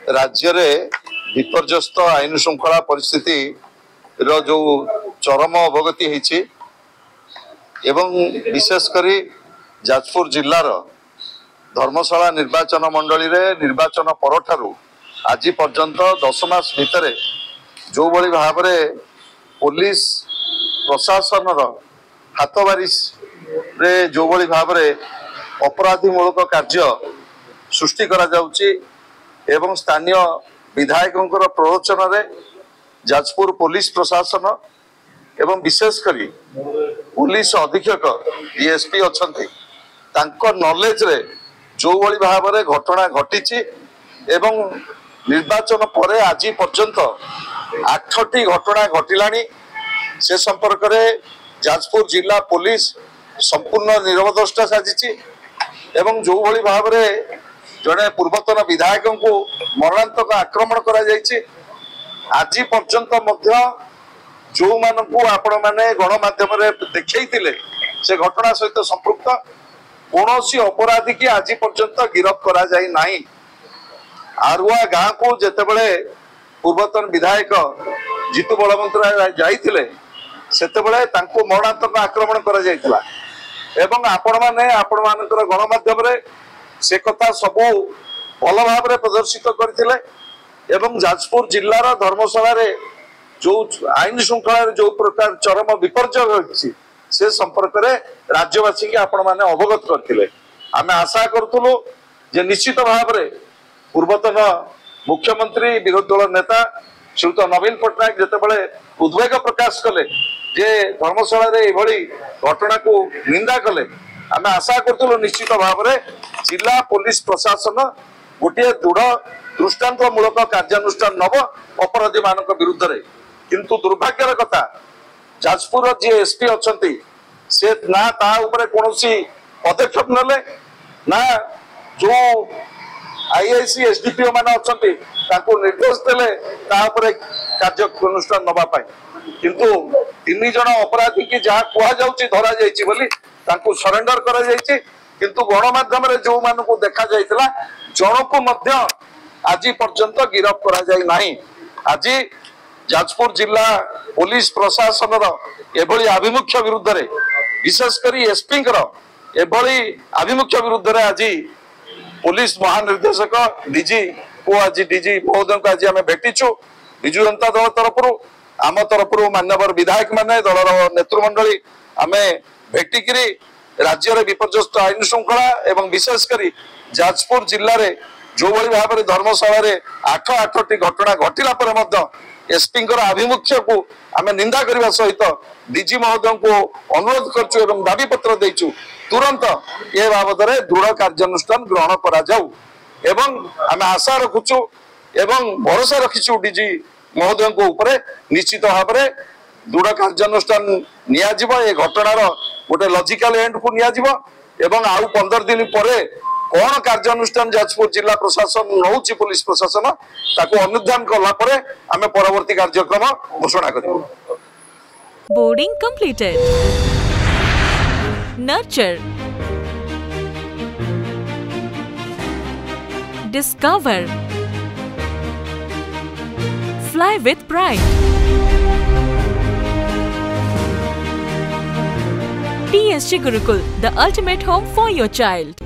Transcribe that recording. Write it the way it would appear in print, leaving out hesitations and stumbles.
राज्य में विपर्यस्त आईन श्रृंखला परिस्थिति जो चरम अवगति होती विशेषकर जाजपुर जिलार धर्मशाला निर्वाचन मंडली रे निर्वाचन परठारु आज पर्यंत 10 मास भितर जो भली भाव में पुलिस प्रशासन हाथबारिश रे जो भली भाव में अपराधीमूलक कार्य सृष्टि करा जाउची एवं स्थानीय विधायकों प्ररोचन रे जाजपुर पुलिस प्रशासन एवं विशेषकर पुलिस अधीक्षक डीएसपी अच्छी नॉलेज रे जो भली भाव में घटना घटी एवं निर्वाचन पर आज पर्यंत 8टी घटना घटिलानी से संपर्क में जाजपुर जिला पुलिस संपूर्ण निरवद्रष्टा साजिची एवं जो भली भाव में जड़े पूर्वतन विधायक को मरणांतक आक्रमण करा जायछि आज पर्यंत मध्य जो मानकु आपण माने गणमाध्यम रे देखैतिले से घटना सहित संपृक्त कौनसी अपराधी की आज पर्यंत गिरफ्त करा जाई नाही। आरुआ गाँ को जेतेबेले पूर्वतन विधायक जीतू बलवंत जाइतिले सेतेबेले तांको मरणांतक आक्रमण करा जायतिला एवं आपण मानकर गणमाध्यम रे से कथा सबू भल भाव में प्रदर्शित करथिले एवं जाजपुर जिलार धर्मशाला रे जो आईन श्रृंखला जो प्रकार चरम विपर्यय होइछि से संपर्क में राज्यवासी के आपण माने अवगत करथिले। आमे आशा करथुलु जे निश्चित भाव में पूर्वतन मुख्यमंत्री विरोधी दल नेता श्रीयुत नवीन पट्टनायक जेतेबेले उद्वेग प्रकाश कले जे धर्मशाला रे एभली घटना को निंदा कले आमे आशा करथुलु निश्चित भाव में जिला पुलिस प्रशासन गोटे दृढ़ दृष्टांतमूलक कार्यानुष्ठान नब अपराधी मान विरुद्ध रे किंतु दुर्भाग्यर कथा जाजपुर जी एसपी अच्छी से ना ता ऊपर कौनसी पदक्षेप नेले ना जो आईआईसी एसडीपीओ माने अच्छी निर्देश देले कार्यानुष्ठान नवा किंतु 3 जन अपराधी की जहाँ कहुच्छी धरा जाइए सरेंडर करा जाइए किंतु गणमाध्यम जो मानू देखा जाइतिला जन को मध्य आज पर्यंत गिरफ्त करा जाई नाही। आज जाजपुर जिला पुलिस प्रशासन एभली आभिमुख्य विरुद्ध रे विशेषकर एसपी एभली आभिमुख्य विरुद्ध रे आज पुलिस महानिर्देशक डीजी को आज डीजी महोदय को आज आम भेटिचु विजु जनता दल तरफ आम तरफ मान्यवर विधायक माने दलर नेतृमंडली आम भेटिकी राज्य में विपर्यस्त आईन श्रृंखला एवं विशेषकर जाजपुर जिले में जो भली भाव में धर्मशाला रे 8टी घटना घटिला एसपी आभिमुख्य को आम निंदा करने सहित डीजी महोदय को अनुरोध करचु एवं दाबी पत्र देचु तुरंत ए बाबद में दृढ़ कार्यानुष्ठान ग्रहण करा जाऊ एवं आम आशा रखुचु एवं भरोसा रखीचु डीजी महोदय को ऊपर निश्चित भाव में दृढ़ कार्यानुष्ठान नियाजिबो ए घटनार गोटे लॉजिकल एंड को नियाजिबो एवं आउ 15 दिन परे कौन कार्यानुष्ठान जाजपुर जिला प्रशासन नौची पुलिस प्रशासन ताको अनुध्यान कला परे आमे परवर्ती कार्यक्रम घोषणा करिबो। Boarding completed nurture discover fly with pride TSG Gurukul, the ultimate home for your child.